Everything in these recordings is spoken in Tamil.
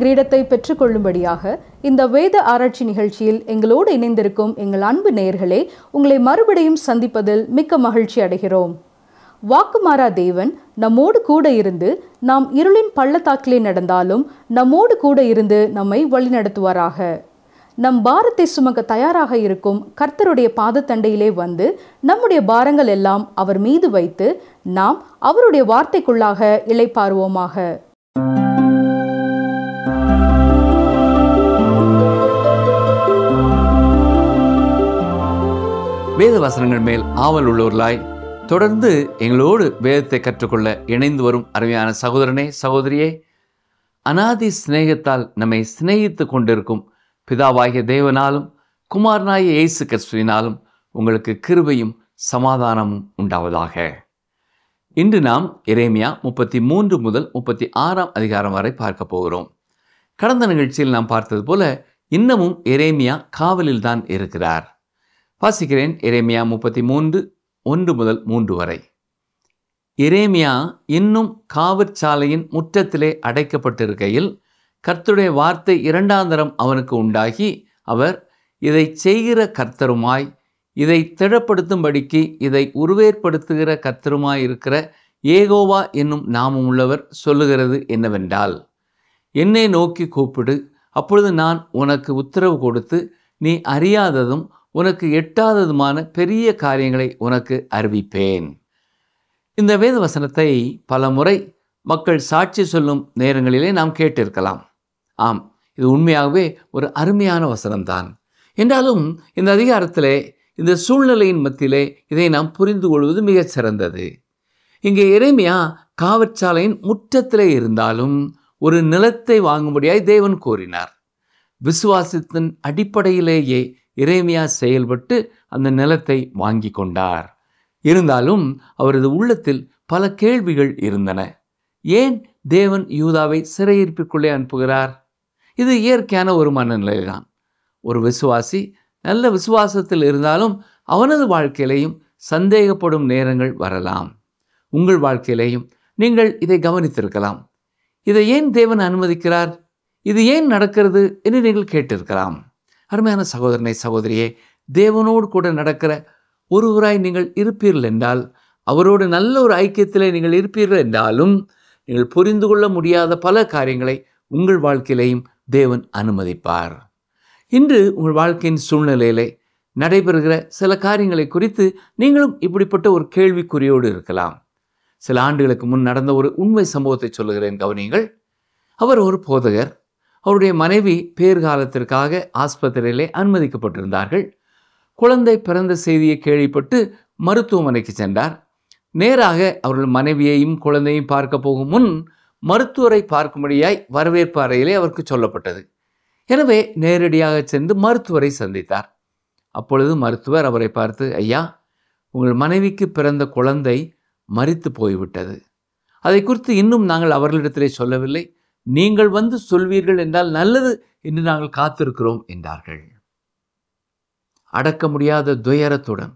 கிரீடத்தை பெற்றுக்கொள்ளும்படியாக இந்த வேத ஆராய்ச்சி நிகழ்ச்சியில் எங்களோடு இணைந்திருக்கும் எங்கள் அன்பு நேயர்களே, உங்களை மறுபடியும் சந்திப்பதில் மிக்க மகிழ்ச்சி அடைகிறோம். வாக்குமாறா தேவன் நம்மோடு கூட இருந்து நாம் இருளின் பள்ளத்தாக்கிலே நடந்தாலும் நம்மோடு கூட இருந்து நம்மை வழிநடத்துவாராக. நம் பாரத்தை சுமக்க தயாராக இருக்கும் கர்த்தருடைய பாதத்தண்டையிலே வந்து நம்முடைய பாரங்கள் எல்லாம் அவர் மீது வைத்து நாம் அவருடைய வார்த்தைக்குள்ளாக இளைப்பாறுவோமாக. வேத வசனங்கள் மேல் ஆவல் உள்ளவர்களாய் தொடர்ந்து எங்களோடு வேதத்தை கற்றுக்கொள்ள இணைந்து வரும் அருமையான சகோதரனே, சகோதரியே, அநாதி சிநேகத்தால் நம்மை சிநேகித்து கொண்டிருக்கும் பிதாவாகிய தேவனாலும் குமாரனாகிய இயேசு கிறிஸ்துவினாலும் உங்களுக்கு கிருபையும் சமாதானமும் உண்டாவதாக. இன்று நாம் எரேமியா 33 முதல் 36 அதிகாரம் வரை பார்க்க போகிறோம். கடந்த நிகழ்ச்சியில் நாம் பார்த்தது போல இன்னமும் எரேமியா காவலில் தான் இருக்கிறார். வாசிக்கிறேன். எரேமியா 33 1 முதல் 3 வரை. எரேமியா இன்னும் காவற்சாலையின் முற்றத்திலே அடைக்கப்பட்டிருக்கையில் கர்த்தருடைய வார்த்தை 2ஆம் தரம் அவனுக்கு உண்டாகி, அவர் இதை செய்கிற கர்த்தருமாய், இதை திடப்படுத்தும்படிக்கு இதை உருவேற்படுத்துகிற கர்த்தருமாய் இருக்கிற யெகோவா என்னும் நாமம் உள்ளவர் சொல்லுகிறது என்னவென்றால், என்னை நோக்கி கூப்பிடு, அப்பொழுது நான் உனக்கு உத்தரவு கொடுத்து நீ அறியாததும் உனக்கு எட்டாததுமான பெரிய காரியங்களை உனக்கு அறிவிப்பேன். இந்த வேத வசனத்தை பல முறை மக்கள் சாட்சி சொல்லும் நேரங்களிலே நாம் கேட்டிருக்கலாம். ஆம், இது உண்மையாகவே ஒரு அருமையான வசனம்தான். என்றாலும் இந்த அதிகாரத்திலே, இந்த சூழ்நிலையின் மத்தியிலே இதை நாம் புரிந்து கொள்வது மிகச் சிறந்தது. இங்கே எரேமியா காவற்சாலையின் முற்றத்திலே இருந்தாலும் ஒரு நிலத்தை வாங்கும்படியாய் தேவன் கோரினார். விசுவாசத்தின் அடிப்படையிலேயே எரேமியா செயல்பட்டு அந்த நிலத்தை வாங்கி கொண்டார். இருந்தாலும் அவரது உள்ளத்தில் பல கேள்விகள் இருந்தன. ஏன் தேவன் யூதாவை சிறையிருப்பிற்குள்ளே அனுப்புகிறார்? இது இயற்கையான ஒரு மனநிலைதான். ஒரு விசுவாசி நல்ல விசுவாசத்தில் இருந்தாலும் அவனது வாழ்க்கையிலேயும் சந்தேகப்படும் நேரங்கள் வரலாம். உங்கள் வாழ்க்கையிலேயும் நீங்கள் இதை கவனித்திருக்கலாம். இதை ஏன் தேவன் அனுமதிக்கிறார், இது ஏன் நடக்கிறது என்று நீங்கள் கேட்டிருக்கலாம். அருமையான சகோதரனை, சகோதரியே, தேவனோடு கூட நடக்கிற ஒருவராய் நீங்கள் இருப்பீர்கள் என்றால், அவரோடு நல்ல ஒரு ஐக்கியத்திலே நீங்கள் இருப்பீர்கள் என்றாலும், நீங்கள் புரிந்து கொள்ள முடியாத பல காரியங்களை உங்கள் வாழ்க்கையிலேயும் தேவன் அனுமதிப்பார். இன்று உங்கள் வாழ்க்கையின் சூழ்நிலையிலே நடைபெறுகிற சில காரியங்களை குறித்து நீங்களும் இப்படிப்பட்ட ஒரு கேள்விக்குறியோடு இருக்கலாம். சில ஆண்டுகளுக்கு முன் நடந்த ஒரு உண்மை சம்பவத்தை சொல்லுகிறேன், கவனியுங்கள். அவர் ஒரு போதகர். அவருடைய மனைவி பேர்காலத்திற்காக ஆஸ்பத்திரியிலே அனுமதிக்கப்பட்டிருந்தார்கள். குழந்தை பிறந்த செய்தியை கேள்விப்பட்டு மருத்துவமனைக்கு சென்றார். நேராக அவர்கள் மனைவியையும் குழந்தையும் பார்க்க போகும் முன் மருத்துவரை பார்க்கும்படியாய் வரவேற்பு அறையிலே அவருக்கு சொல்லப்பட்டது. எனவே நேரடியாக சென்று மருத்துவரை சந்தித்தார். அப்பொழுது மருத்துவர் அவரை பார்த்து, ஐயா, உங்கள் மனைவிக்கு பிறந்த குழந்தை மரித்து போய்விட்டது. அதை குறித்து இன்னும் நாங்கள் அவர்களிடத்திலே சொல்லவில்லை. நீங்கள் வந்து சொல்வீர்கள் என்றால் நல்லது என்று நாங்கள் காத்திருக்கிறோம் என்றார்கள். அடக்க முடியாத துயரத்துடன்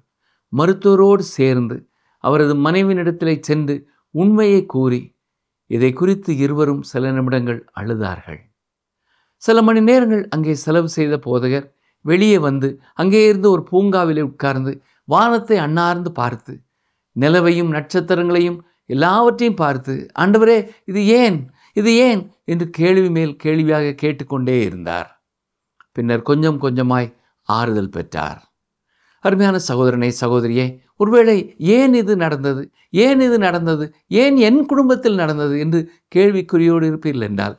மருத்துவரோடு சேர்ந்து அவரது மனைவியினிடத்திலே சென்று உண்மையை கூறி இதை குறித்து இருவரும் சில நிமிடங்கள் அழுதார்கள். சில மணி நேரங்கள் அங்கே செலவு செய்த போதகர் வெளியே வந்து அங்கே இருந்து ஒரு பூங்காவிலே உட்கார்ந்து வானத்தை அண்ணார்ந்து பார்த்து நிலவையும் நட்சத்திரங்களையும் எல்லாவற்றையும் பார்த்து, ஆண்டவரே, இது ஏன், இது ஏன் என்று கேள்வி மேல் கேள்வியாக கேட்டுக்கொண்டே இருந்தார். பின்னர் கொஞ்சம் கொஞ்சமாய் ஆறுதல் பெற்றார். அருமையான சகோதரனை, சகோதரியே, ஒருவேளை ஏன் இது நடந்தது, ஏன் இது நடந்தது, ஏன் என் குடும்பத்தில் நடந்தது என்று கேள்விக்குறியோடு இருப்பீர்கள் என்றால்,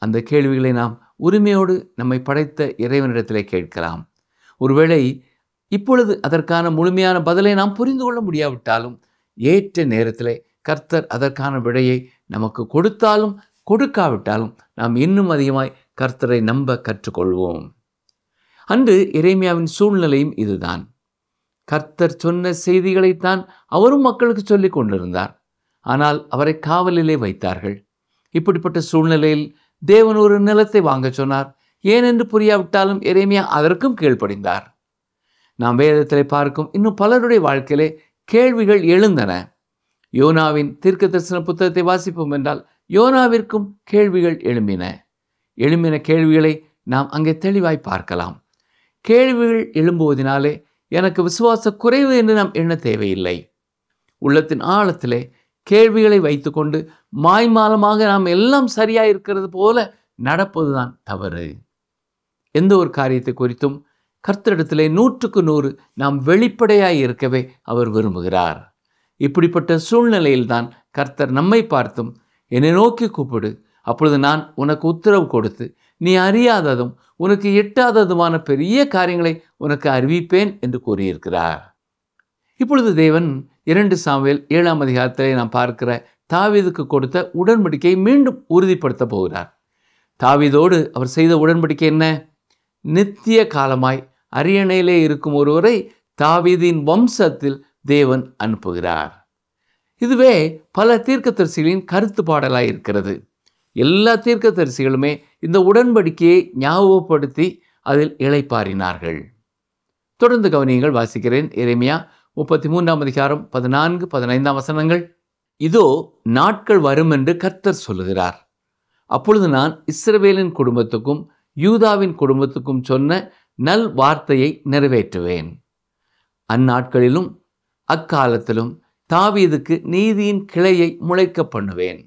அந்த கேள்விகளை நாம் உரிமையோடு நம்மை படைத்த இறைவனிடத்திலே கேட்கலாம். ஒருவேளை இப்பொழுது அதற்கான முழுமையான பதிலை நாம் புரிந்து கொள்ள முடியாவிட்டாலும், ஏற்ற நேரத்திலே கர்த்தர் அதற்கான விடையை நமக்கு கொடுத்தாலும் கொடுக்காவிட்டாலும் நாம் இன்னும் அதிகமாய் கர்த்தரை நம்ப கற்றுக்கொள்வோம். அன்று எரேமியாவின் சூழ்நிலையும் இதுதான். கர்த்தர் சொன்ன செய்திகளைத்தான் அவரும் மக்களுக்கு சொல்லிக் கொண்டிருந்தார். ஆனால் அவரை காவலிலே வைத்தார்கள். இப்படிப்பட்ட சூழ்நிலையில் தேவன் ஒரு நிலத்தை வாங்க சொன்னார். ஏனென்று புரியாவிட்டாலும் எரேமியா அதற்கும் கீழ்ப்படிந்தார். நாம் வேதத்திலே பார்க்கும் இன்னும் பலருடைய வாழ்க்கையிலே கேள்விகள் எழுந்தன. யோனாவின் தீர்க்க தரிசன புத்தகத்தை வாசிப்போம் என்றால் யோனாவிற்கும் கேள்விகள் எழும்பின. எழும்பின கேள்விகளை நாம் அங்கே தெளிவாய் பார்க்கலாம். கேள்விகள் எழும்புவதினாலே எனக்கு விசுவாச குறைவு என்று நாம் எண்ண தேவையில்லை. உள்ளத்தின் ஆழத்திலே கேள்விகளை வைத்துக்கொண்டு மாய்மாலமாக நாம் எல்லாம் சரியாக இருக்கிறது போல நடப்பதுதான் தவறு. எந்த ஒரு காரியத்தை குறித்தும் கர்த்தரிடத்திலே 100க்கு 100 நாம் வெளிப்படையாய் இருக்கவே அவர் விரும்புகிறார். இப்படிப்பட்ட சூழ்நிலையில்தான் கர்த்தர் நம்மை பார்த்தும் என்னை நோக்கி கூப்பிடு, அப்பொழுது நான் உனக்கு உத்தரவு கொடுத்து நீ அறியாததும் உனக்கு எட்டாததுமான பெரிய காரியங்களை உனக்கு அறிவிப்பேன் என்று கூறியிருக்கிறார். இப்பொழுது தேவன் 2 சாமுவேல் 7ஆம் அதிகாரத்திலே நாம் பார்க்கிற தாவீதுக்கு கொடுத்த உடன்படிக்கையை மீண்டும் உறுதிப்படுத்த போகிறார். தாவீதோடு அவர் செய்த உடன்படிக்கை என்ன? நித்திய காலமாய் அரியணையிலே இருக்கும் ஒருவரை தாவீதின் வம்சத்தில் தேவன் அனுப்புகிறார். இதுவே பல தீர்க்கதரிசிகளின் கருத்துப்பாடலாய் இருக்கிறது. எல்லா தீர்க்கதரிசிகளுமே இந்த உடன்படிக்கையை ஞாபகப்படுத்தி அதில் இளைப்பாறினார்கள். தொடர்ந்து கவனியங்கள். வாசிக்கிறேன். எரேமியா 33ஆம் அதிகாரம் 14, 15 வசனங்கள். இதோ நாட்கள் வரும் என்று கர்த்தர் சொல்லுகிறார். அப்பொழுது நான் இஸ்ரவேலின் குடும்பத்துக்கும் யூதாவின் குடும்பத்துக்கும் சொன்ன நல் வார்த்தையை நிறைவேற்றுவேன். அந்நாட்களிலும் அக்காலத்திலும் தாவீதுக்கு நீதியின் கிளையை முளைக்க பண்ணுவேன்.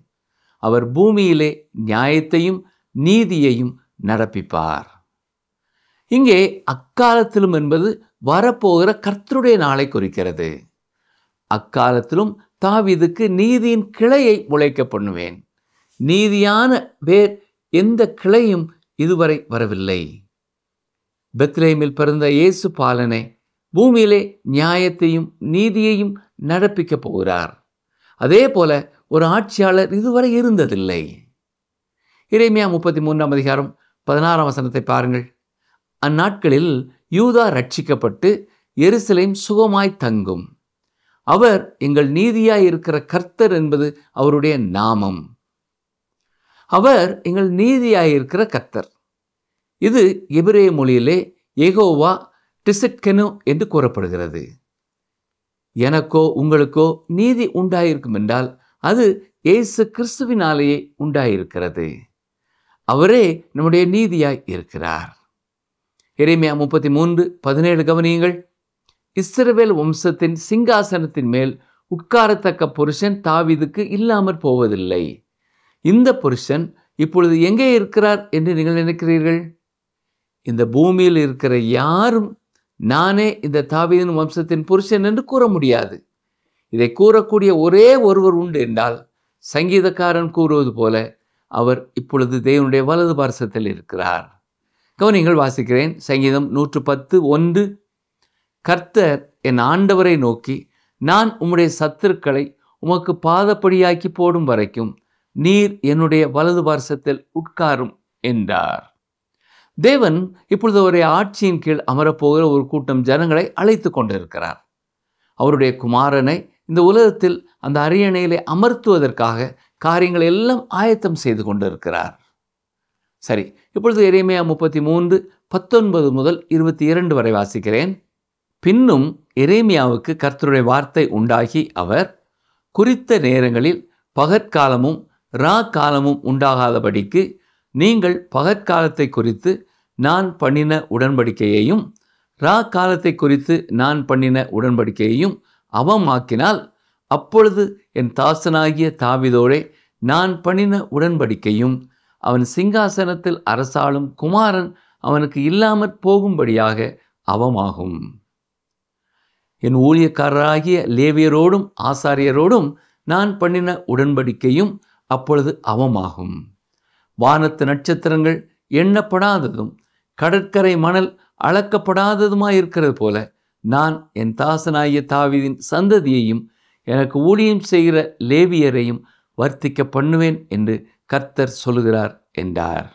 அவர் பூமியிலே நியாயத்தையும் நீதியையும் நடப்பிப்பார். இங்கே அக்காலத்திலும் என்பது வரப்போகிற கர்த்தருடைய நாளை குறிக்கிறது. அக்காலத்திலும் தாவீதுக்கு நீதியின் கிளையை முளைக்க பண்ணுவேன். நீதியான வேர் எந்த கிளையும் இதுவரை வரவில்லை. பெத்லெஹேமில் பிறந்த இயேசு பாலனை பூமியிலே நியாயத்தையும் நீதியையும் நடப்பிக்கப் போகிறார். அதே போல ஒரு ஆட்சியாளர் இதுவரை இருந்ததில்லை. எரேமியா 33ஆம் அதிகாரம் 16ஆம் வசனத்தை பாருங்கள். அந்நாட்களில் யூதா ரட்சிக்கப்பட்டு எருசலேம் சுகமாய் தங்கும். அவர் எங்கள் நீதியாய் இருக்கிற கர்த்தர் என்பது அவருடைய நாமம். அவர் எங்கள் நீதியாய் இருக்கிற கர்த்தர். இது எபிரேய மொழியிலே யெகோவா டிசெட்கெனு என்று கூறப்படுகிறது. எனக்கோ உங்களுக்கோ நீதி உண்டாயிருக்கும் என்றால் அது இயேசு கிறிஸ்துவினாலேயே உண்டாயிருக்கிறது. அவரே நம்முடைய நீதியாய் இருக்கிறார். எரேமியா 33:17 கவனியுங்கள். இஸ்ரவேல் வம்சத்தின் சிங்காசனத்தின் மேல் உட்காரத்தக்க புருஷன் தாவீதுக்கு இல்லாமற் போவதில்லை. இந்த புருஷன் இப்பொழுது எங்கே இருக்கிறார் என்று நீங்கள் நினைக்கிறீர்கள்? இந்த பூமியில் இருக்கிற யாரும் நானே இந்த தாவீதின் வம்சத்தின் புருஷன் என்று கூற முடியாது. இதை கூறக்கூடிய ஒரே ஒருவர் உண்டு என்றால் சங்கீதக்காரன் கூறுவது போல அவர் இப்பொழுது தேவனுடைய வலது பார்சத்தில் இருக்கிறார். கவனிங்கள். வாசிக்கிறேன். சங்கீதம் 110:1. கர்த்தர் என் ஆண்டவரை நோக்கி, நான் உம்முடைய சத்துருக்களை உமக்கு பாதப்படியாக்கி போடும் வரைக்கும் நீர் என்னுடைய வலது பார்சத்தில் உட்காரும் என்றார். தேவன் இப்பொழுது அவருடைய ஆட்சியின் கீழ் அமரப்போகிற ஒரு கூட்டம் ஜனங்களை அழைத்து கொண்டிருக்கிறார். அவருடைய குமாரனை இந்த உலகத்தில் அந்த அரியணையிலே அமர்த்துவதற்காக காரியங்களை எல்லாம் ஆயத்தம் செய்து கொண்டிருக்கிறார். சரி, இப்பொழுது எரேமியா 33:19 முதல் 22 வரை வாசிக்கிறேன். பின்னும் எரேமியாவுக்கு கர்த்தருடைய வார்த்தை உண்டாகி அவர், குறித்த நேரங்களில் பகற்காலமும் ரா காலமும் உண்டாகாதபடிக்கு நீங்கள் பகற்காலத்தை குறித்து நான் பண்ணின உடன்படிக்கையையும் ரா காலத்தை குறித்து நான் பண்ணின உடன்படிக்கையையும் அவமாக்கினால், அப்பொழுது என் தாசனாகிய தாவீதோடே நான் பண்ணின உடன்படிக்கையும் அவன் சிங்காசனத்தில் அரசாளும் குமாரன் அவனுக்கு இல்லாமற் போகும்படியாக அவமாகும். என் ஊழியக்காரராகிய லேவியரோடும் ஆசாரியரோடும் நான் பண்ணின உடன்படிக்கையும் அப்பொழுது அவமாகும். வானத்து நட்சத்திரங்கள் எண்ணப்படாததும் கடற்கரை மணல் அளக்கப்படாததுமாயிருக்கிறது போல நான் என் தாசனாகிய தாவீதின் சந்ததியையும் எனக்கு ஊழியம் செய்கிற லேவியரையும் வர்த்திக்க பண்ணுவேன் என்று கர்த்தர் சொல்லுகிறார் என்றார்.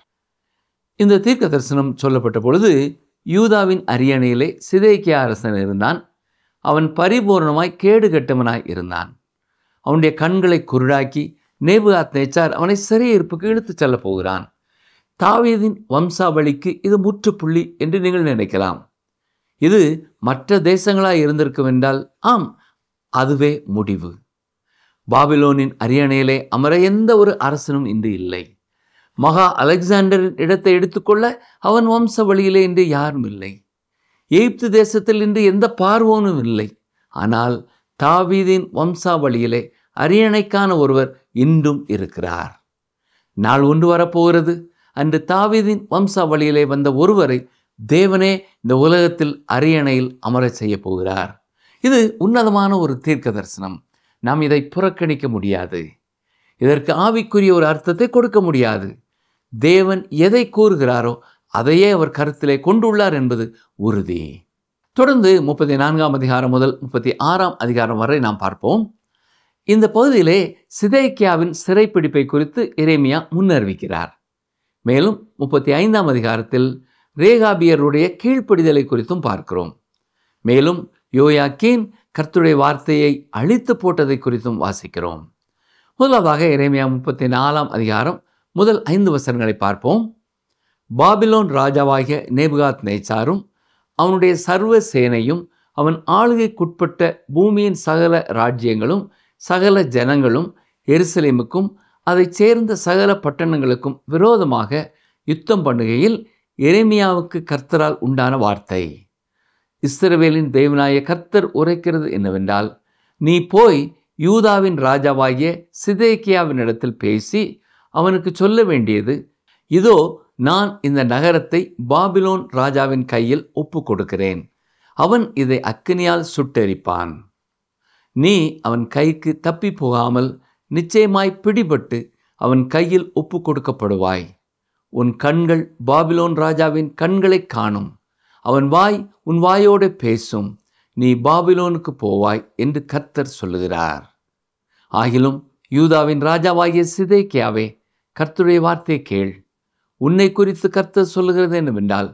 இந்த தீர்க்க தரிசனம் சொல்லப்பட்ட பொழுது யூதாவின் அரியணையிலே சிதேக்கியா அரசன் இருந்தான். அவன் பரிபூர்ணமாய் கேடு கெட்டவனாய் இருந்தான். அவனுடைய கண்களை குருடாக்கி நேபுகாத்நேச்சார் அவனை சிறையிருப்புக்கு இழுத்துச் செல்ல போகிறான். தாவீதின் வம்சாவளிக்கு இது முற்றுப்புள்ளி என்று நீங்கள் நினைக்கலாம். இது மற்ற தேசங்களாய் இருந்திருக்கும் என்றால் ஆம், அதுவே முடிவு. பாபிலோனின் அரியணையிலே அமர எந்த ஒரு அரசனும் இன்று இல்லை. மகா அலெக்சாண்டரின் இடத்தை எடுத்துக்கொள்ள அவன் வம்ச வழியிலே இன்று யாரும் இல்லை. எகிப்து தேசத்தில் இன்று எந்த பார்வோனும் இல்லை. ஆனால் தாவீதின் வம்சாவளியிலே அரியணைக்கான ஒருவர் இன்றும் இருக்கிறார். நாள் ஒன்று வரப்போகிறது. அன்று தாவீதின் வம்சாவளியிலே வந்த ஒருவரை தேவனே இந்த உலகத்தில் அரியணையில் அமரச் செய்ய போகிறார். இது உன்னதமான ஒரு தீர்க்க தரிசனம். நாம் இதை புறக்கணிக்க முடியாது. இதற்கு ஆவிக்குரிய ஒரு அர்த்தத்தை கொடுக்க முடியாது. தேவன் எதை கூறுகிறாரோ அதையே அவர் கருத்திலே கொண்டுள்ளார் என்பது உறுதி. தொடர்ந்து 34ஆம் அதிகாரம் முதல் 36ஆம் அதிகாரம் வரை நாம் பார்ப்போம். இந்த பகுதியிலே சிதேக்கியாவின் சிறைப்பிடிப்பை குறித்து எரேமியா முன்னறிவிக்கிறார். மேலும் 35ஆம் அதிகாரத்தில் ரேகாபியருடைய கீழ்ப்படிதலை குறித்தும் பார்க்கிறோம். மேலும் யோயாக்கீன் கர்த்தருடைய வார்த்தையை அழித்து போட்டதை குறித்தும் வாசிக்கிறோம். முதலாவதாக எரேமியா 34ஆம் அதிகாரம் முதல் 5 வசனங்களை பார்ப்போம். பாபிலோன் ராஜாவாகிய நேபுகாத் நேச்சாரும் அவனுடைய சர்வ சேனையும் அவன் ஆளுகைக்குட்பட்ட பூமியின் சகல ராஜ்யங்களும் சகல ஜனங்களும் எருசலேமுக்கும் அதைச் சேர்ந்த சகல பட்டணங்களுக்கும் விரோதமாக யுத்தம் பண்ணுகையில் எரேமியாவுக்கு கர்த்தரால் உண்டான வார்த்தை. இஸ்ரவேலின் தேவனாய கர்த்தர் உரைக்கிறது என்னவென்றால், நீ போய் யூதாவின் ராஜாவாகிய சிதேக்கியாவினிடத்தில் பேசி அவனுக்கு சொல்ல வேண்டியது, இதோ நான் இந்த நகரத்தை பாபிலோன் ராஜாவின் கையில் ஒப்பு கொடுக்கிறேன். அவன் இதை அக்கினியால் சுட்டெரிப்பான். நீ அவன் கைக்கு தப்பி போகாமல் நிச்சயமாய் பிடிபட்டு அவன் கையில் ஒப்பு கொடுக்கப்படுவாய். உன் கண்கள் பாபிலோன் ராஜாவின் கண்களை காணும். அவன் வாய் உன் வாயோடு பேசும். நீ பாபிலோனுக்கு போவாய் என்று கர்த்தர் சொல்லுகிறார். ஆகிலும் யூதாவின் ராஜாவாகிய சிதேக்கியாவே, கர்த்தருடைய வார்த்தை கேள். உன்னை குறித்து கர்த்தர் சொல்லுகிறது என்னவென்றால்,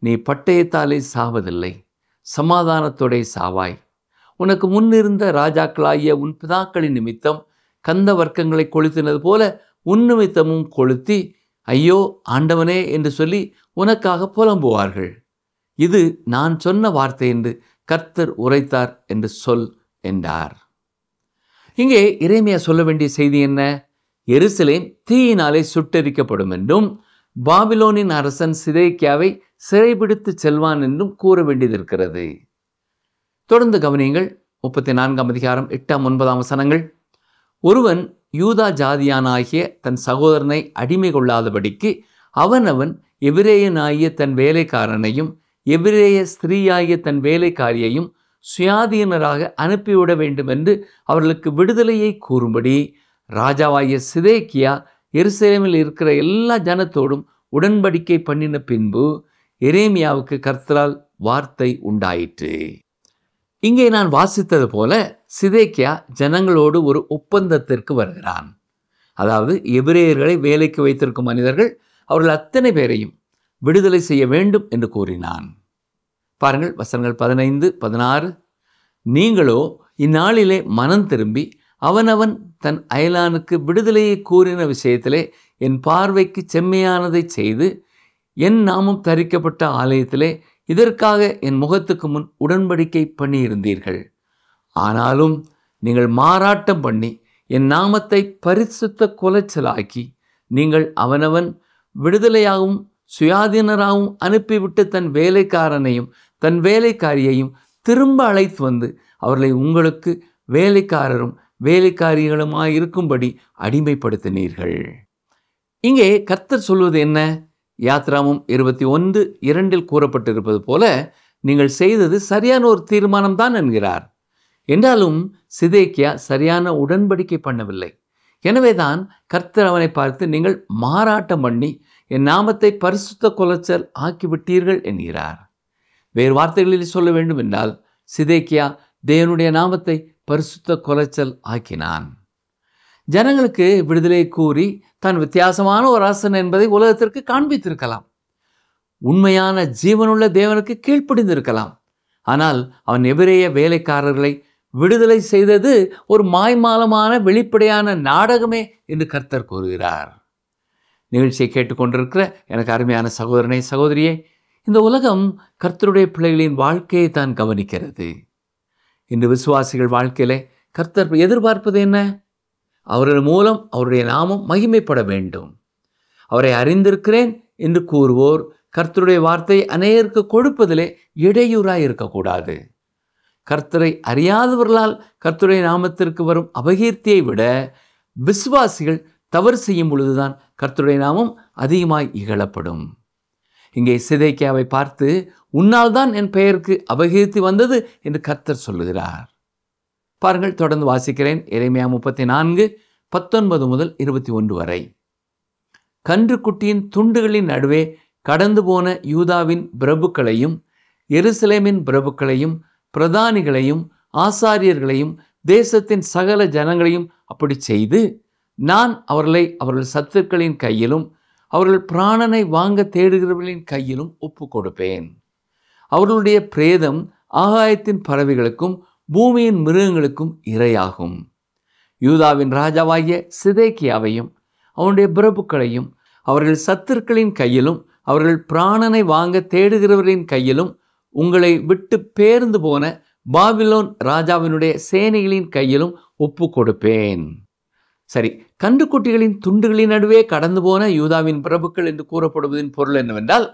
நீ பட்டயத்தாலே சாவதில்லை, சமாதானத்தோடே சாவாய். உனக்கு முன்னிருந்த ராஜாக்களாகிய உன் பிதாக்களின் நிமித்தம் கந்த வர்க்கங்களை கொளுத்தினது போல உன் நிமித்தமும் கொளுத்தி, ஐயோ ஆண்டவனே என்று சொல்லி உனக்காக புலம்புவார்கள். இது நான் சொன்ன வார்த்தை என்று கர்த்தர் உரைத்தார் என்று சொல் என்றார். இங்கே எரேமியா சொல்ல வேண்டிய செய்தி என்ன? எருசலேம் தீயினாலே சுட்டெரிக்கப்படும் என்றும் பாபிலோனின் அரசன் சிதேக்கியாவை சிறைபிடித்து செல்வான் என்றும் கூற வேண்டியது இருக்கிறது. தொடர்ந்து கவனியுங்கள். 34ஆம் அதிகாரம் 8ஆம் 9ஆம் வசனங்கள். ஒருவன் யூதா ஜாதியானாகிய தன் சகோதரனை அடிமை கொள்ளாதபடிக்கு அவனவன் எபிரேயனாகிய தன் வேலைக்காரனையும் எபிரேய ஸ்திரீயாகிய தன் வேலைக்காரியையும் சுயாதீனராக அனுப்பிவிட வேண்டும் என்று அவர்களுக்கு விடுதலையை கூறும்படி ராஜாவாகிய சிதேக்கியா எருசலேமில் இருக்கிற எல்லா ஜனத்தோடும் உடன்படிக்கை பண்ணின பின்பு எரேமியாவுக்கு கர்த்தரால் வார்த்தை உண்டாயிற்று. இங்கே நான் வாசித்தது போல சிதேக்கியா ஜனங்களோடு ஒரு ஒப்பந்தத்திற்கு வருகிறான். அதாவது எபிரேயர்களை வேலைக்கு வைத்திருக்கும் மனிதர்கள் அவர்கள் அத்தனை பேரையும் விடுதலை செய்ய வேண்டும் என்று கூறினான். பாருங்கள் வசனங்கள் 15, 16. நீங்களோ இந்நாளிலே மனம் திரும்பி அவனவன் தன் அயலானுக்கு விடுதலையை கூறின விஷயத்திலே என் பார்வைக்கு செம்மையானதை செய்து என் நாமம் தரிக்கப்பட்ட ஆலயத்திலே இதற்காக என் முகத்துக்கு முன் உடன்படிக்கை பண்ணியிருந்தீர்கள். ஆனாலும் நீங்கள் மாறாட்டம் பண்ணி என் நாமத்தை பரிசுத்த குலைச்சலாக்கி நீங்கள் அவனவன் விடுதலையாகவும் சுயாதீனராகவும் அனுப்பிவிட்டு தன் வேலைக்காரனையும் தன் வேலைக்காரியையும் திரும்ப அழைத்து வந்து அவர்களை உங்களுக்கு வேலைக்காரரும் வேலைக்காரிகளுமாய் இருக்கும்படி அடிமைப்படுத்தினீர்கள். இங்கே கர்த்தர் சொல்வது என்ன? யாத்ராமம் 21:2 கூறப்பட்டிருப்பது போல நீங்கள் செய்தது சரியான ஒரு தீர்மானம்தான் என்கிறார். என்றாலும் சிதேக்கியா சரியான உடன்படிக்கை பண்ணவில்லை. எனவேதான் கர்த்தர் அவனை பார்த்து நீங்கள் மாறாட்டம் பண்ணி என் நாமத்தை பரிசுத்த குலைச்சல் ஆக்கிவிட்டீர்கள் என்கிறார். வேறு வார்த்தைகளில் சொல்ல வேண்டும் என்றால் சிதேக்கியா தேவனுடைய நாமத்தை பரிசுத்த குலைச்சல் ஆக்கினான். ஜனங்களுக்கு விடுதலை கூறி தான் வித்தியாசமான ஒரு அரசன் என்பதை உலகத்திற்கு காண்பித்திருக்கலாம். உண்மையான ஜீவனுள்ள தேவனுக்கு கீழ்ப்படிந்திருக்கலாம். ஆனால் அவன் எபிரேய வேலைக்காரர்களை விடுதலை செய்தது ஒரு மாய்மாலமான வெளிப்படையான நாடகமே என்று கர்த்தர் கூறுகிறார். நிகழ்ச்சியை கேட்டுக்கொண்டிருக்கிற எனக்கு அருமையான சகோதரனே சகோதரியே, இந்த உலகம் கர்த்தருடைய பிள்ளைகளின் வாழ்க்கையை தான் கவனிக்கிறது. இன்று விசுவாசிகள் வாழ்க்கையிலே கர்த்தர் எதிர்பார்ப்பது என்ன? அவர்கள் மூலம் அவருடைய நாமம் மகிமைப்பட வேண்டும். அவரை அறிந்திருக்கிறேன் என்று கூறுவோர் கர்த்தருடைய வார்த்தை அநேகருக்கு கொடுப்பதிலே இடையூறாய் இருக்கக்கூடாது. கர்த்தரை அறியாதவர்களால் கர்த்தருடைய நாமத்திற்கு வரும் அபகீர்த்தியை விட விசுவாசிகள் தவறு செய்யும் பொழுதுதான் கர்த்தருடைய நாமம் அதிகமாய் இகழப்படும். இங்கே சிதேக்கியாவை பார்த்து, உன்னால் தான் என் பெயருக்கு அபகீர்த்தி வந்தது என்று கர்த்தர் சொல்லுகிறார். பாருங்கள், தொடர்ந்து வாசிக்கிறேன். எரேமியா 34:19 முதல் 21 வரை. கன்றுக்குட்டியின் துண்டுகளின் நடுவே கடந்து போன யூதாவின் பிரபுக்களையும் எருசலேமின் பிரபுக்களையும் பிரதானிகளையும் ஆசாரியர்களையும் தேசத்தின் சகல ஜனங்களையும் அப்படி செய்து, நான் அவர்களை அவர்கள் சத்துருக்களின் கையிலும் அவர்கள் பிராணனை வாங்க தேடுகிறவர்களின் கையிலும் ஒப்பு கொடுப்பேன். அவர்களுடைய பிரேதம் ஆகாயத்தின் பறவைகளுக்கும் பூமியின் மிருகங்களுக்கும் இரையாகும். யூதாவின் ராஜாவாகிய சிதேக்கியாவையும் அவனுடைய பிரபுக்களையும் அவர்கள் சத்துருக்களின் கையிலும் அவர்கள் பிராணனை வாங்க தேடுகிறவர்களின் கையிலும் உங்களை விட்டு பேர்ந்து போன பாபிலோன் ராஜாவினுடைய சேனைகளின் கையிலும் ஒப்பு கொடுப்பேன். சரி, கன்றுக்குட்டிகளின் துண்டுகளின் நடுவே கடந்து போன யூதாவின் பிரபுக்கள் என்று கூறப்படுவதின் பொருள் என்னவென்றால்,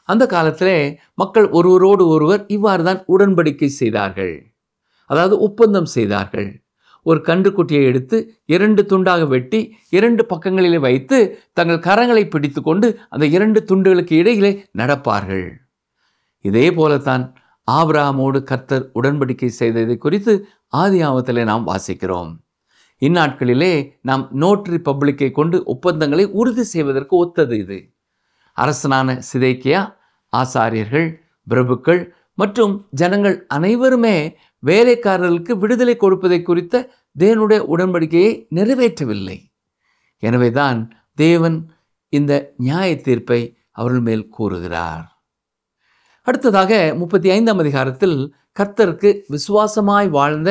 அந்த காலத்திலே மக்கள் ஒருவரோடு ஒருவர் இவ்வாறு தான் உடன்படிக்கை செய்தார்கள். அதாவது ஒப்பந்தம் செய்தார்கள். ஒரு கன்றுக்குட்டியை எடுத்து 2 துண்டாக வெட்டி 2 பக்கங்களிலே வைத்து தங்கள் கரங்களை பிடித்து கொண்டு அந்த 2 துண்டுகளுக்கு இடையிலே நடப்பார்கள். இதே போலத்தான் ஆபிரகாமோடு கர்த்தர் உடன்படிக்கை செய்ததை குறித்து ஆதியாகமத்திலே நாம் வாசிக்கிறோம். இந்நாட்களிலே நாம் நோட்டரி பப்ளிக்கை கொண்டு ஒப்பந்தங்களை உறுதி செய்வதற்கு ஒத்தது இது. அரசனான சிதேக்கியா, ஆசாரியர்கள், பிரபுக்கள் மற்றும் ஜனங்கள் அனைவருமே வேலைக்காரர்களுக்கு விடுதலை கொடுப்பதை குறித்த தேவனுடைய உடன்படிக்கையை நிறைவேற்றவில்லை. எனவேதான் தேவன் இந்த நியாய தீர்ப்பை அவர்கள் மேல் கூறுகிறார். அடுத்ததாக 35ஆம் அதிகாரத்தில் கர்த்தருக்கு விசுவாசமாய் வாழ்ந்த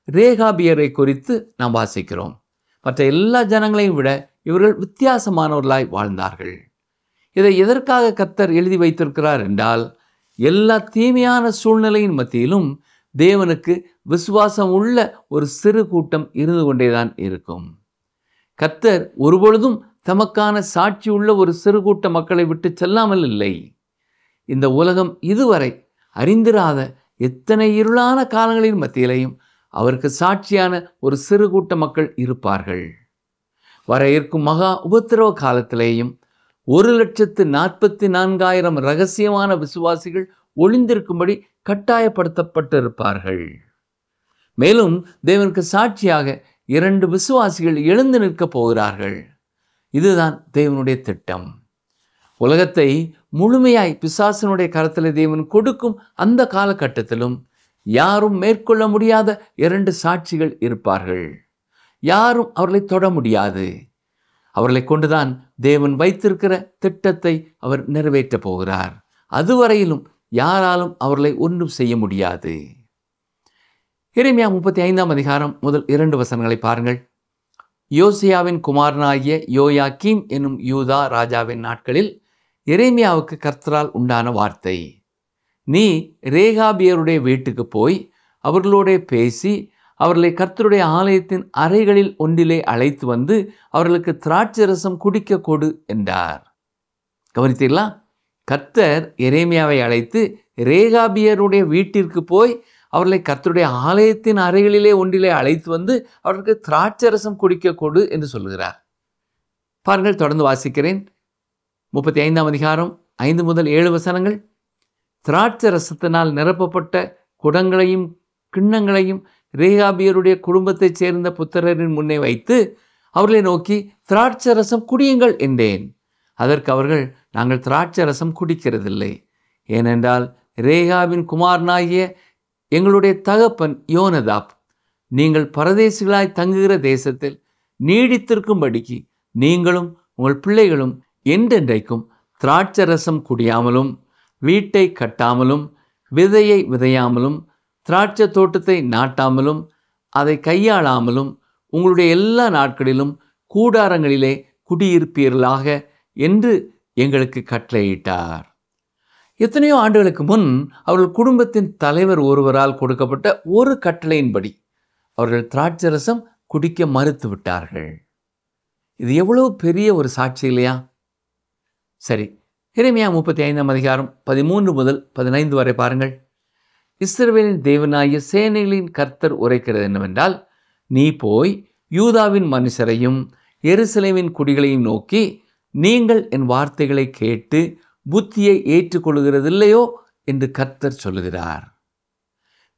ரேகாபியரை குறித்து நாம் வாசிக்கிறோம். மற்ற எல்லா ஜனங்களையும் விட இவர்கள் வித்தியாசமானவர்களாய் வாழ்ந்தார்கள். இதை எதற்காக கர்த்தர் எழுதி வைத்திருக்கிறார் என்றால், எல்லா தீமையான சூழ்நிலையின் மத்தியிலும் தேவனுக்கு விசுவாசம் உள்ள ஒரு சிறு கூட்டம் இருந்து கொண்டேதான் இருக்கும். கர்த்தர் ஒருபொழுதும் தமக்கான சாட்சி உள்ள ஒரு சிறு கூட்ட மக்களை விட்டு செல்லாமல் இல்லை. இந்த உலகம் இதுவரை அறிந்திராத எத்தனை இருளான காலங்களின் மத்தியிலையும் அவருக்கு சாட்சியான ஒரு சிறு கூட்ட மக்கள் இருப்பார்கள். வர இருக்கும் மகா உபத்திரவ காலத்திலேயும் 1,44,000 ரகசியமான விசுவாசிகள் ஒளிந்திருக்கும்படி கட்டாயப்படுத்தப்பட்டிருப்பார்கள். மேலும் தேவனுக்கு சாட்சியாக 2 விசுவாசிகள் எழுந்து நிற்கப் போகிறார்கள். இதுதான் தேவனுடைய திட்டம். உலகத்தை முழுமையாய் பிசாசனுடைய கரத்தில் தேவன் கொடுக்கும் அந்த காலகட்டத்திலும் யாரும் மேற்கொள்ள முடியாத 2 சாட்சிகள் இருப்பார்கள். யாரும் அவர்களை தொட முடியாது. அவர்களை கொண்டுதான் தேவன் வைத்திருக்கிற திட்டத்தை அவர் நிறைவேற்றப் போகிறார். அதுவரையிலும் யாராலும் அவர்களை ஒன்றும் செய்ய முடியாது. எரேமியா 35ஆம் அதிகாரம் முதல் 2 வசனங்களை பாருங்கள். யோசியாவின் குமாரனாகிய யோயாக்கீம் என்னும் யூதா ராஜாவின் நாட்களில் எரேமியாவுக்கு கர்த்தரால் உண்டான வார்த்தை: நீ ரேகாபியருடைய வீட்டுக்கு போய் அவர்களோட பேசி அவர்களை கர்த்தருடைய ஆலயத்தின் அறைகளில் ஒன்றிலே அழைத்து வந்து அவர்களுக்கு திராட்சரசம் குடிக்க கொடு என்றார். கவனித்தீர்களா? கர்த்தர் எரேமியாவை அழைத்து ரேகாபியருடைய வீட்டிற்கு போய் அவர்களை கர்த்தருடைய ஆலயத்தின் அறைகளிலே ஒன்றிலே அழைத்து வந்து அவர்களுக்கு திராட்சரசம் குடிக்க கொடு என்று சொல்லுகிறார். பாருங்கள், தொடர்ந்து வாசிக்கிறேன். 35ஆம் அதிகாரம் 5 முதல் 7 வசனங்கள். திராட்சரசத்தினால் நிரப்பப்பட்ட குடங்களையும் கிண்ணங்களையும் ரேகாபியருடைய குடும்பத்தைச் சேர்ந்த புத்திரரின் முன்னே வைத்து அவர்களை நோக்கி திராட்சரசம் குடியுங்கள் என்றேன். அதற்கு அவர்கள், நாங்கள் திராட்சரசம் குடிக்கிறதில்லை. ஏனென்றால் ரேகாபின் குமாரனாகிய எங்களுடைய தகப்பன் யோனதாப், நீங்கள் பரதேசிகளாய் தங்குகிற தேசத்தில் நீடித்திருக்கும்படிக்கு நீங்களும் உங்கள் பிள்ளைகளும் என்றென்றைக்கும் திராட்சரசம் குடியாமலும் வீட்டை கட்டாமலும் விதையை விதையாமலும் திராட்சை தோட்டத்தை நாட்டாமலும் அதை கையாளாமலும் உங்களுடைய எல்லா நாட்களிலும் கூடாரங்களிலே குடியிருப்பீர்களாக என்று எங்களுக்கு கட்டளையிட்டார். எத்தனையோ ஆண்டுகளுக்கு முன் அவர்கள் குடும்பத்தின் தலைவர் ஒருவரால் கொடுக்கப்பட்ட ஒரு கட்டளையின்படி அவர்கள் திராட்சரசம் குடிக்க மறுத்து விட்டார்கள். இது எவ்வளவு பெரிய ஒரு சாட்சி இல்லையா? சரி, எரேமியா 35ஆம் அதிகாரம் 13 முதல் 15 வரை பாருங்கள். இஸ்ரவேலின் தேவனாகிய சேனைகளின் கர்த்தர் உரைக்கிறது என்னவென்றால், நீ போய் யூதாவின் மனுஷரையும் எருசலேமின் குடிகளையும் நோக்கி, நீங்கள் என் வார்த்தைகளை கேட்டு புத்தியை ஏற்றுக்கொள்கிறதில்லையோ என்று கர்த்தர் சொல்லுகிறார்.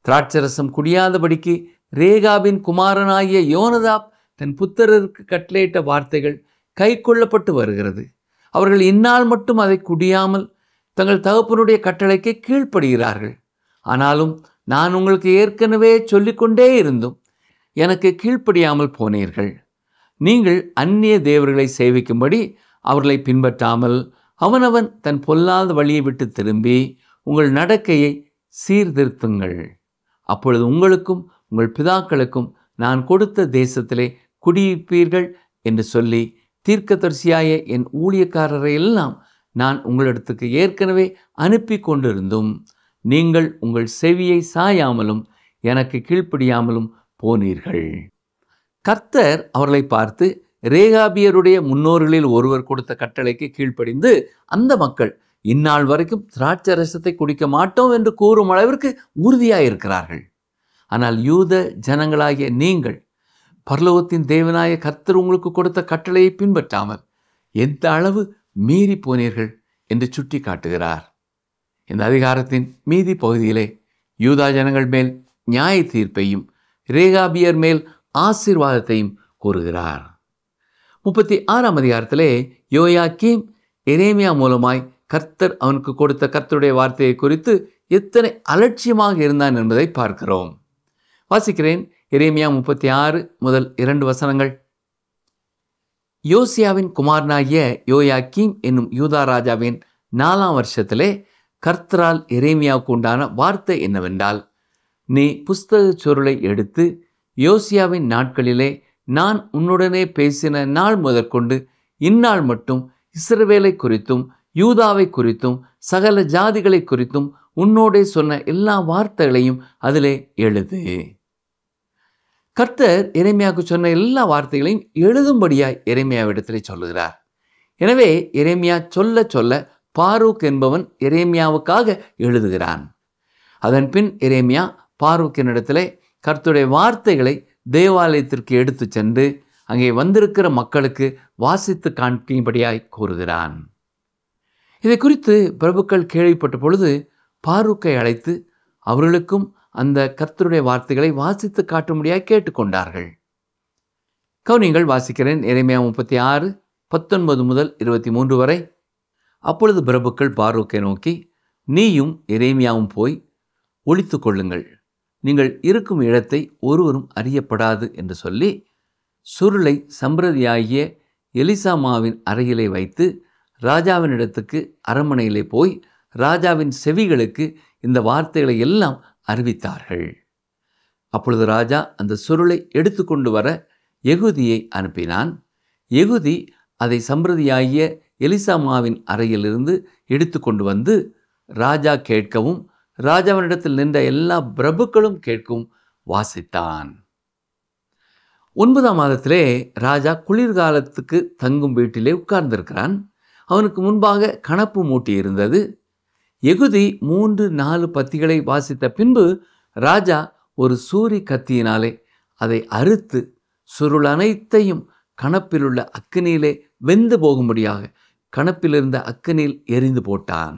திராட்சரசம் குடியாதபடிக்கு ரேகாபின் குமாரனாகிய யோனதாப் தன் புத்திரருக்கு கட்டளையிட்ட வார்த்தைகள் கை கொள்ளப்பட்டு வருகிறது. அவர்கள் இந்நாள் மட்டும் அதை குடியாமல் தங்கள் தகப்பனுடைய கட்டளைக்கு கீழ்ப்படுகிறார்கள். ஆனாலும் நான் உங்களுக்கு ஏற்கனவே சொல்லிக்கொண்டே இருந்தும் எனக்கு கீழ்ப்படியாமல் போனீர்கள். நீங்கள் அந்நிய தேவர்களை சேவிக்கும்படி அவர்களை பின்பற்றாமல் அவனவன் தன் பொல்லாத வழியை விட்டு திரும்பி உங்கள் நடக்கையை சீர்திருத்துங்கள். அப்பொழுது உங்களுக்கும் உங்கள் பிதாக்களுக்கும் நான் கொடுத்த தேசத்திலே குடியிருப்பீர்கள் என்று சொல்லி தீர்க்கதரிசியாய என் ஊழியக்காரரை எல்லாம் நான் உங்களிடத்துக்கு ஏற்கனவே அனுப்பி கொண்டிருந்தும் நீங்கள் உங்கள் செவியை சாயாமலும் எனக்கு கீழ்ப்படியாமலும் போனீர்கள். கர்த்தர் அவர்களை பார்த்து ரேகாபியருடைய முன்னோர்களில் ஒருவர் கொடுத்த கட்டளைக்கு கீழ்ப்படிந்து அந்த மக்கள் இந்நாள் வரைக்கும் திராட்சரசத்தை குடிக்க மாட்டோம் என்று கூறும் அளவிற்கு உறுதியாயிருக்கிறார்கள். ஆனால் யூத ஜனங்களாகிய நீங்கள் பரலோகத்தின் தேவனாய கர்த்தர் உங்களுக்கு கொடுத்த கட்டளையை பின்பற்றாமல் எந்த அளவு மீறி போனீர்கள் என்று சுட்டி காட்டுகிறார். இந்த அதிகாரத்தின் மீதி பகுதியிலே யூதா ஜனங்கள் மேல் நியாய தீர்ப்பையும் ரேகாபியர் மேல் ஆசீர்வாதத்தையும் கூறுகிறார். 36ஆம் அதிகாரத்திலே யோயாக்கீம் எரேமியா மூலமாய் கர்த்தர் அவனுக்கு கொடுத்த கர்த்தருடைய வார்த்தையை குறித்து எத்தனை அலட்சியமாக இருந்தான் என்பதை பார்க்கிறோம். வாசிக்கிறேன். எரேமியா 36 முதல் 2 வசனங்கள். யோசியாவின் குமாரனாகிய யோயாக்கீம் என்னும் யூதா ராஜாவின் 4ஆம் வருஷத்திலே கர்த்தரால் எரேமியாவுக்கு உண்டான வார்த்தை என்னவென்றால், நீ புஸ்தகச் சுருளை எடுத்து யோசியாவின் நாட்களிலே நான் உன்னுடனே பேசின நாள் முதற்கொண்டு இந்நாள் மட்டும் இஸ்ரவேலை குறித்தும் யூதாவை குறித்தும் சகல ஜாதிகளை குறித்தும் உன்னோடே சொன்ன எல்லா வார்த்தைகளையும் அதிலே எழுது. கர்த்தர் எரேமியாவுக்கு சொன்ன எல்லா வார்த்தைகளையும் எழுதும்படியாய் எரேமியாவிடத்திலே சொல்லுகிறார். எனவே எரேமியா சொல்ல சொல்ல பாரூக் என்பவன் எரேமியாவுக்காக எழுதுகிறான். அதன் பின் எரேமியா பாரூக்கினிடத்திலே கர்த்தருடைய வார்த்தைகளை தேவாலயத்திற்கு எடுத்து சென்று அங்கே வந்திருக்கிற மக்களுக்கு வாசித்து காண்பிக்கும்படியாய் கூறுகிறான். இதை குறித்து பிரபுக்கள் கேள்விப்பட்ட பொழுது பாரூக்கை அழைத்து அவர்களுக்கும் அந்த கர்த்தருடைய வார்த்தைகளை வாசித்து காட்டும்படியாய் கேட்டுக்கொண்டார்கள். கவனிங்கள், வாசிக்கிறேன். எரேமியா 36 19 முதல் 23 வரை. அப்பொழுது பிரபுக்கள் பாரூக்கை நோக்கி, நீயும் எரேமியாவும் போய் ஒளித்து கொள்ளுங்கள், நீங்கள் இருக்கும் இடத்தை ஒருவரும் அறியப்படாது என்று சொல்லி சுருளை சம்பிரதியாகிய எலிசாமாவின் அறையிலே வைத்து ராஜாவினிடத்துக்கு அரண்மனையிலே போய் ராஜாவின் செவிகளுக்கு இந்த வார்த்தைகளை எல்லாம் அறிவித்தார்கள். அப்பொழுது ராஜா அந்த சுருளை எடுத்துக்கொண்டு வர யெகூதியை அனுப்பினான். யெகூதி அதை சம்பிரதியாகிய எலிசாமாவின் அறையிலிருந்து எடுத்துக்கொண்டு வந்து ராஜா கேட்கவும் ராஜாவினிடத்தில் நின்ற எல்லா பிரபுக்களும் கேட்கவும் வாசித்தான். 9ஆம் மாதத்திலே ராஜா குளிர்காலத்துக்கு தங்கும் வீட்டிலே உட்கார்ந்திருக்கிறான். அவனுக்கு முன்பாக கணப்பு மூட்டி இருந்தது. யெகூதி 3-4 பத்திகளை வாசித்த பின்பு ராஜா ஒரு சூரி கத்தியினாலே அதை அறுத்து சுருள் அனைத்தையும் கணப்பிலுள்ள அக்கினியிலே வெந்து போகும்படியாக கணப்பிலிருந்த அக்கினியில் எரிந்து போட்டான்.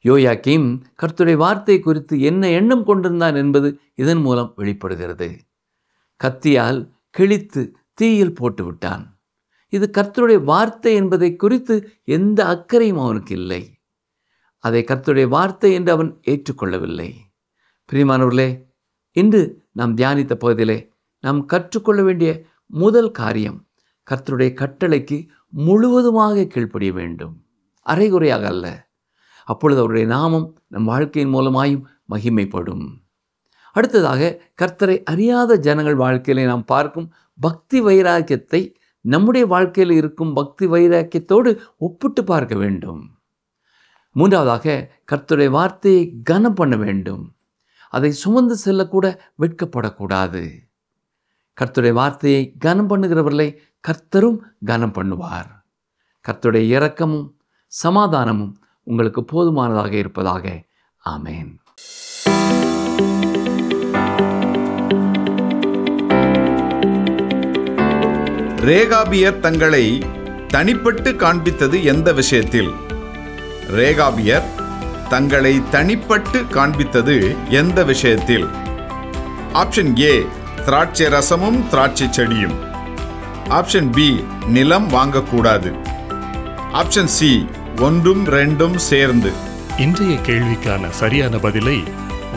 யோயாக்கீம் கர்த்தருடைய வார்த்தை குறித்து என்ன எண்ணம் கொண்டிருந்தான் என்பது இதன் மூலம் வெளிப்படுகிறது. கத்தியால் கிழித்து தீயில் போட்டு விட்டான். இது கர்த்தருடைய வார்த்தை என்பதை குறித்து எந்த அக்கறையும் அவனுக்கு இல்லை. அதை கர்த்தருடைய வார்த்தை என்று அவன் ஏற்றுக்கொள்ளவில்லை. பிரியமானவர்களே, இன்று நாம் தியானித்த பகுதியிலே நாம் கற்றுக்கொள்ள வேண்டிய முதல் காரியம், கர்த்தருடைய கட்டளைக்கு முழுவதுமாக கீழ்ப்படிய வேண்டும், அரைகுறையாக அல்ல. அப்பொழுது அவருடைய நாமம் நம் வாழ்க்கையின் மூலமாயும் மகிமைப்படும். அடுத்ததாக, கர்த்தரை அறியாத ஜனங்கள் வாழ்க்கையிலே நாம் பார்க்கும் பக்தி வைராக்கியத்தை நம்முடைய வாழ்க்கையில் இருக்கும் பக்தி வைராக்கியத்தோடு ஒப்பிட்டு பார்க்க வேண்டும். மூன்றாவதாக, கர்த்தருடைய வார்த்தையை கனம் பண்ண வேண்டும். அதை சுமந்து செல்லக்கூட வெட்கப்படக்கூடாது. கர்த்தருடைய வார்த்தையை கனம் பண்ணுகிறவர்களை கர்த்தரும் கனம் பண்ணுவார். கர்த்தருடைய இரக்கமும் சமாதானமும் உங்களுக்கு போதுமானதாக இருப்பதாக. ஆமென். ரேகாபியர் தங்களை தனிப்பட்டு காண்பித்தது எந்த விஷயத்தில்? ரேகாபியர் தங்களை தனிப்பட்டு காண்பித்தது எந்த விஷயத்தில்? ஆப்ஷன் ஏ, திராட்சை ரசமும் திராட்சை செடியும். ஆப்ஷன் பி, நிலம் வாங்கக்கூடாது. ஆப்ஷன் சி, 1 2 சேர்ந்து. இன்றைய கேள்விக்கான சரியான பதிலை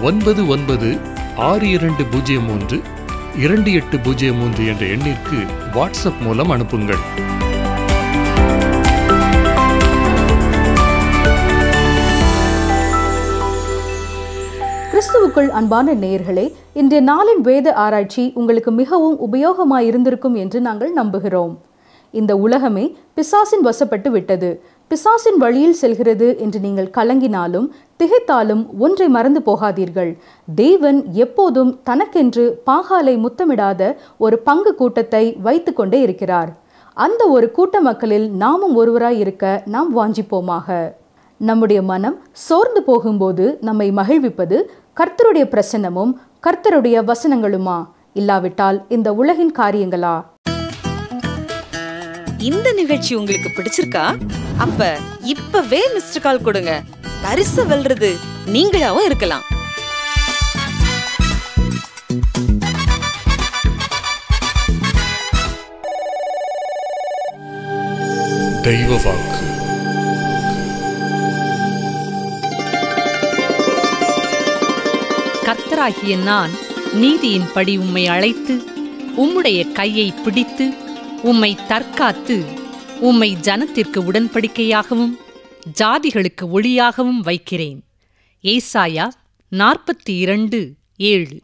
9962032803 என்ற எண்ணிற்கு வாட்ஸ்அப் மூலம் அனுப்புங்கள். கிறிஸ்துவுக்குள் அன்பான நேயர்களே, இன்றைய நாளின் வேத ஆராய்ச்சி உங்களுக்கு மிகவும் உபயோகமாயிருந்திருக்கும் என்று நாங்கள் நம்புகிறோம். இந்த உலகமே பிசாசின் வசப்பட்டு விட்டது, பிசாசின் வழியில் செல்கிறது என்று நீங்கள் கலங்கினாலும் திகைத்தாலும் ஒன்றை மறந்து போகாதீர்கள். தேவன் எப்போதும் தனக்கென்று பாகாலை முத்தமிடாத ஒரு பங்கு கூட்டத்தை வைத்து கொண்டே இருக்கிறார். அந்த ஒரு கூட்ட மக்களில் நாமும் ஒருவராய் இருக்க நாம் வாஞ்சிப்போமாக. நம்முடைய மனம் சோர்ந்து போகும்போது நம்மை மகிழ்விப்பது கர்த்தருடைய பிரசன்னமும் கர்த்தருடைய வசனங்களுமா? இல்லாவிட்டால் இந்த உலகின் காரியங்களா? இந்த நிகழ்ச்சி உங்களுக்கு பிடிச்சிருக்கா? அப்ப இப்பவே மிஸ்டர் கால் கொடுங்க. பரிசு வெல்றது நீங்களாவும் இருக்கலாம். தெய்வ வாக்கு. கர்த்தராகிய நான் நீதியின்படி உம்மை அழைத்து உம்முடைய கையை பிடித்து உம்மை தற்காத்து உம்மை ஜனத்திற்கு உடன்படிக்கையாகவும் ஜாதிகளுக்கு ஒளியாகவும் வைக்கிறேன். ஏசாயா 42:7.